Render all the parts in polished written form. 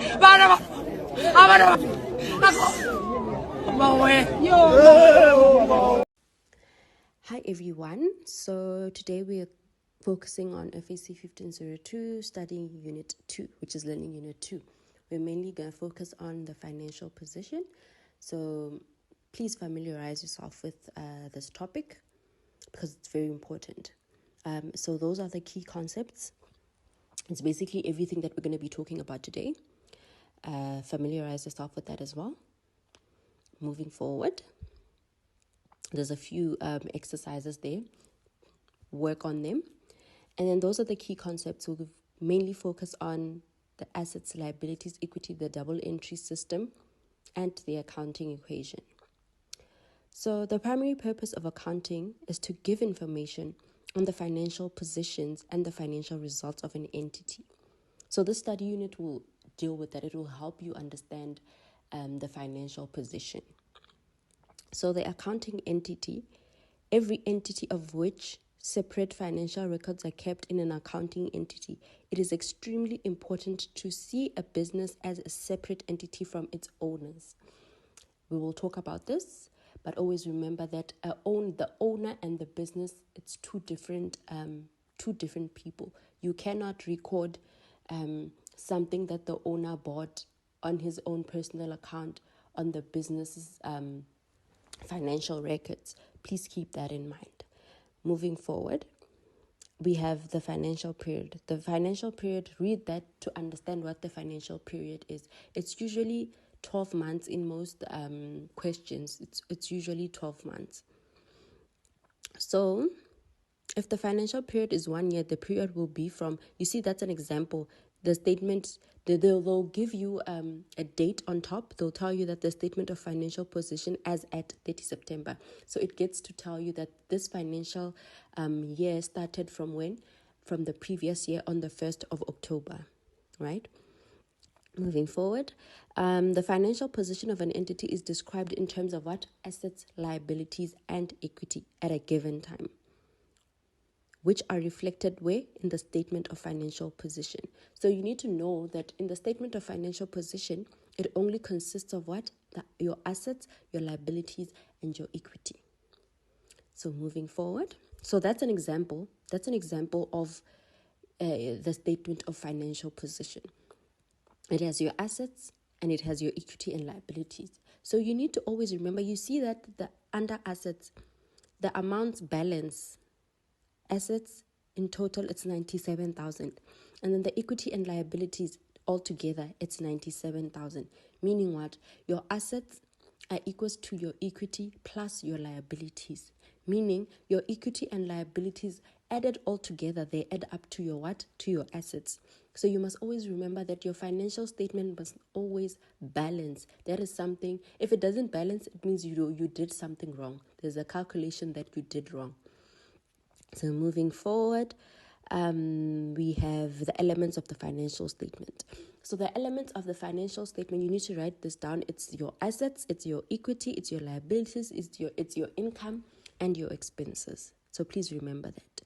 Hi everyone, so today we are focusing on FAC1502 studying Unit 2, which is Learning Unit 2. We're mainly going to focus on the financial position, so please familiarize yourself with this topic because it's very important. So those are the key concepts. It's basically everything that we're going to be talking about today. Familiarize yourself with that as well. Moving forward, there's a few exercises there. Work on them. And then those are the key concepts. We'll mainly focus on the assets, liabilities, equity, the double entry system, and the accounting equation. So the primary purpose of accounting is to give information on the financial positions and the financial results of an entity. So this study unit will deal with that. It will help you understand the financial position. So the accounting entity, every entity of which separate financial records are kept in an accounting entity, it is extremely important to see a business as a separate entity from its owners. We will talk about this, but always remember that the owner and the business, it's two different people. You cannot record something that the owner bought on his own personal account on the business's financial records. Please keep that in mind. Moving forward, we have the financial period. The financial period, read that to understand what the financial period is. It's usually 12 months in most questions. It's usually 12 months. So if the financial period is 1 year, the period will be from, you see, that's an example. The statement, they'll give you a date on top. They'll tell you that the statement of financial position as at 30 September. So it gets to tell you that this financial year started from when? From the previous year on the 1st of October, right? Moving forward, the financial position of an entity is described in terms of what? Assets, liabilities, and equity at a given time, which are reflected where? In the statement of financial position. So you need to know that in the statement of financial position, it only consists of what? Your assets, your liabilities, and your equity. So moving forward, so that's an example. That's an example of the statement of financial position. It has your assets and it has your equity and liabilities. So you need to always remember, you see that under assets, the amounts balance. Assets in total, it's 97,000. And then the equity and liabilities altogether, it's 97,000. Meaning what? Your assets are equals to your equity plus your liabilities. Meaning your equity and liabilities added all together, they add up to your what? To your assets. So you must always remember that your financial statement must always balance. That is something, if it doesn't balance, it means you did something wrong. There's a calculation that you did wrong. So moving forward, we have the elements of the financial statement. So the elements of the financial statement, you need to write this down. It's your assets, it's your equity, it's your liabilities, it's your income and your expenses. So please remember that.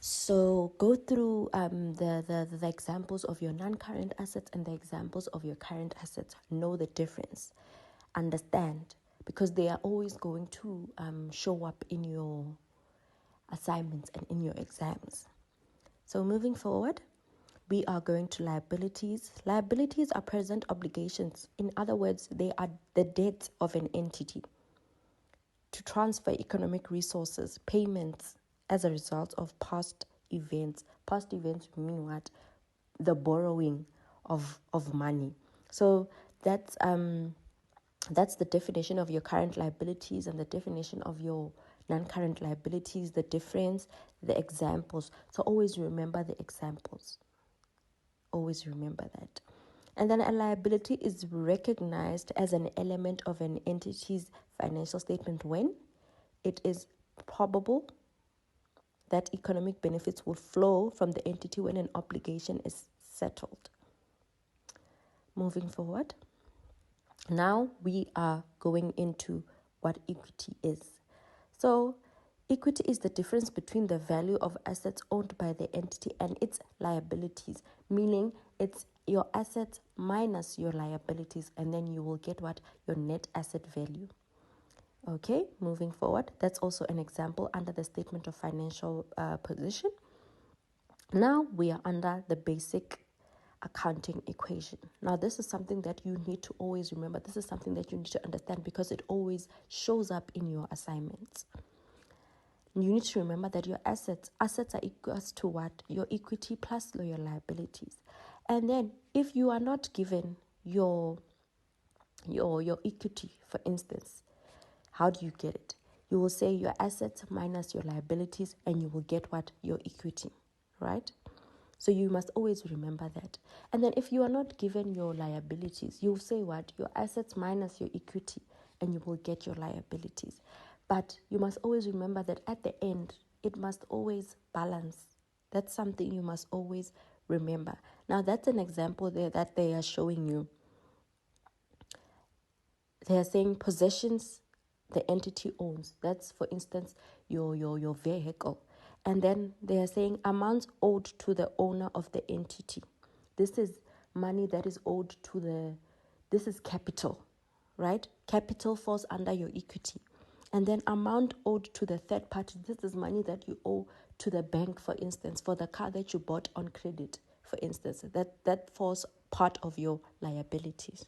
So go through the examples of your non-current assets and the examples of your current assets. Know the difference. Understand, because they are always going to show up in your assignments and in your exams. So moving forward, we are going to liabilities. Liabilities are present obligations. In other words, they are the debts of an entity to transfer economic resources, payments as a result of past events. Past events mean what? The borrowing of money. So that's the definition of your current liabilities and the definition of your non-current liabilities, the difference, the examples. So always remember the examples. Always remember that. And then a liability is recognized as an element of an entity's financial statement when it is probable that economic benefits will flow from the entity when an obligation is settled. Moving forward, now we are going into what equity is. So equity is the difference between the value of assets owned by the entity and its liabilities, meaning it's your assets minus your liabilities, and then you will get what? Your net asset value. Okay, moving forward, that's also an example under the statement of financial position. Now we are under the basic accounting equation. Now this is something that you need to always remember. This is something that you need to understand because it always shows up in your assignments. You need to remember that your assets are equals to what? Your equity plus your liabilities. And then if you are not given your equity, for instance, how do you get it? You will say your assets minus your liabilities, and you will get what? Your equity, right? So you must always remember that. And then if you are not given your liabilities, you will say what? Your assets minus your equity, and you will get your liabilities. But you must always remember that at the end, it must always balance. That's something you must always remember. Now, that's an example there that they are showing you. They are saying possessions the entity owns. That's, for instance, your vehicle. And then they are saying amounts owed to the owner of the entity. This is money that is owed to this is capital, right? Capital falls under your equity. And then amount owed to the third party. This is money that you owe to the bank, for instance, for the car that you bought on credit, for instance. That falls part of your liabilities.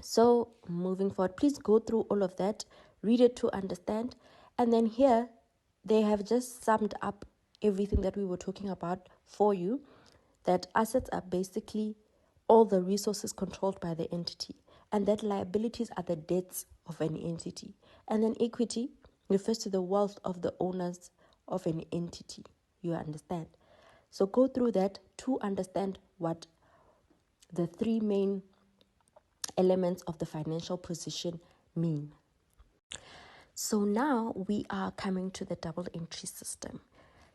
So moving forward, please go through all of that, read it to understand. And then here, they have just summed up everything that we were talking about for you, that assets are basically all the resources controlled by the entity, and that liabilities are the debts of an entity. And then equity refers to the wealth of the owners of an entity. You understand? So go through that to understand what the three main elements of the financial position mean. So now we are coming to the double entry system.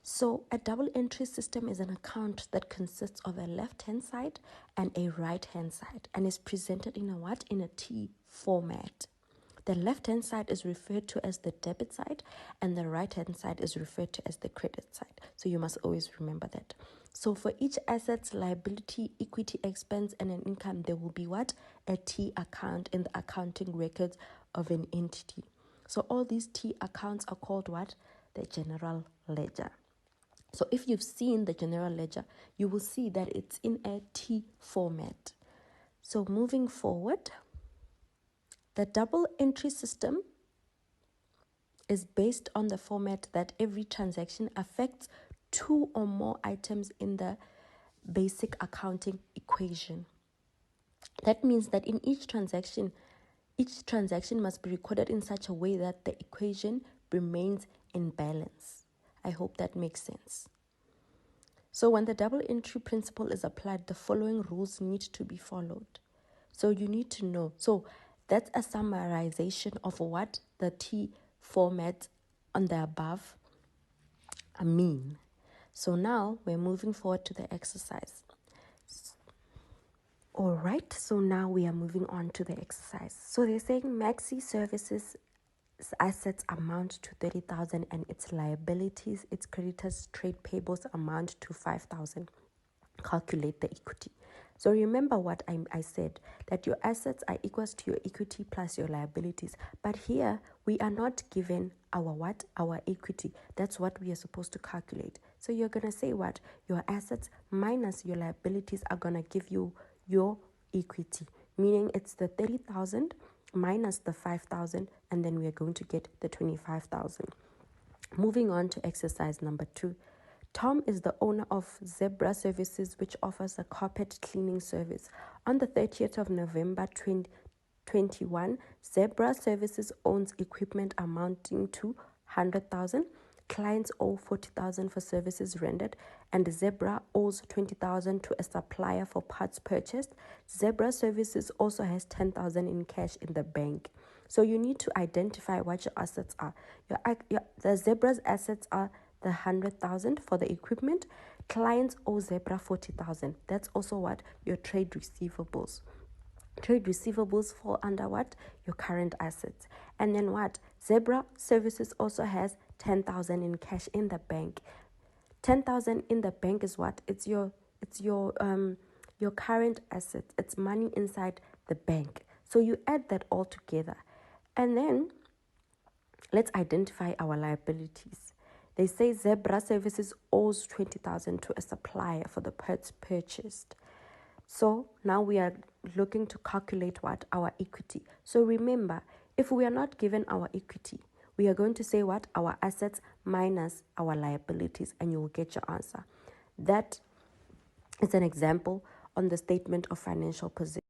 So a double entry system is an account that consists of a left-hand side and a right-hand side, and is presented in a what? In a T format. The left-hand side is referred to as the debit side, and the right-hand side is referred to as the credit side. So you must always remember that. So for each asset, liability, equity, expense, and an income, there will be what? A T account in the accounting records of an entity. So all these T accounts are called what? The general ledger. So if you've seen the general ledger, you will see that it's in a T format. So moving forward, the double entry system is based on the format that every transaction affects two or more items in the basic accounting equation. That means that in each transaction must be recorded in such a way that the equation remains in balance. I hope that makes sense. So when the double entry principle is applied, the following rules need to be followed. So you need to know. So that's a summarization of what the T format on the above mean. So now we're moving forward to the exercise. All right, so now we are moving on to the exercise. So they're saying Maxi Services assets amount to 30,000 and its liabilities, its creditors, trade payables amount to 5,000. Calculate the equity. So remember what I said, that your assets are equals to your equity plus your liabilities. But here we are not given our what? Our equity. That's what we are supposed to calculate. So you're going to say what? Your assets minus your liabilities are going to give you your equity, meaning it's the 30,000 minus the 5,000, and then we are going to get the 25,000. Moving on to exercise number 2. Tom is the owner of Zebra Services, which offers a carpet cleaning service. On the 30th of November 2021, Zebra Services owns equipment amounting to 100,000. Clients owe 40,000 for services rendered, and Zebra owes 20,000 to a supplier for parts purchased. Zebra Services also has 10,000 in cash in the bank. So you need to identify what your assets are. The Zebra's assets are the 100,000 for the equipment. Clients owe Zebra 40,000. That's also what? Your trade receivables. Trade receivables fall under what? Your current assets. And then what? Zebra Services also has 10,000 in cash in the bank. 10,000 in the bank is what? It's your your current assets, it's money inside the bank. So you add that all together. And then let's identify our liabilities. They say Zebra Services owes 20,000 to a supplier for the parts purchased. So now we are looking to calculate what? Our equity. So remember, if we are not given our equity, we are going to say what? Our assets minus our liabilities, and you will get your answer. That is an example on the statement of financial position.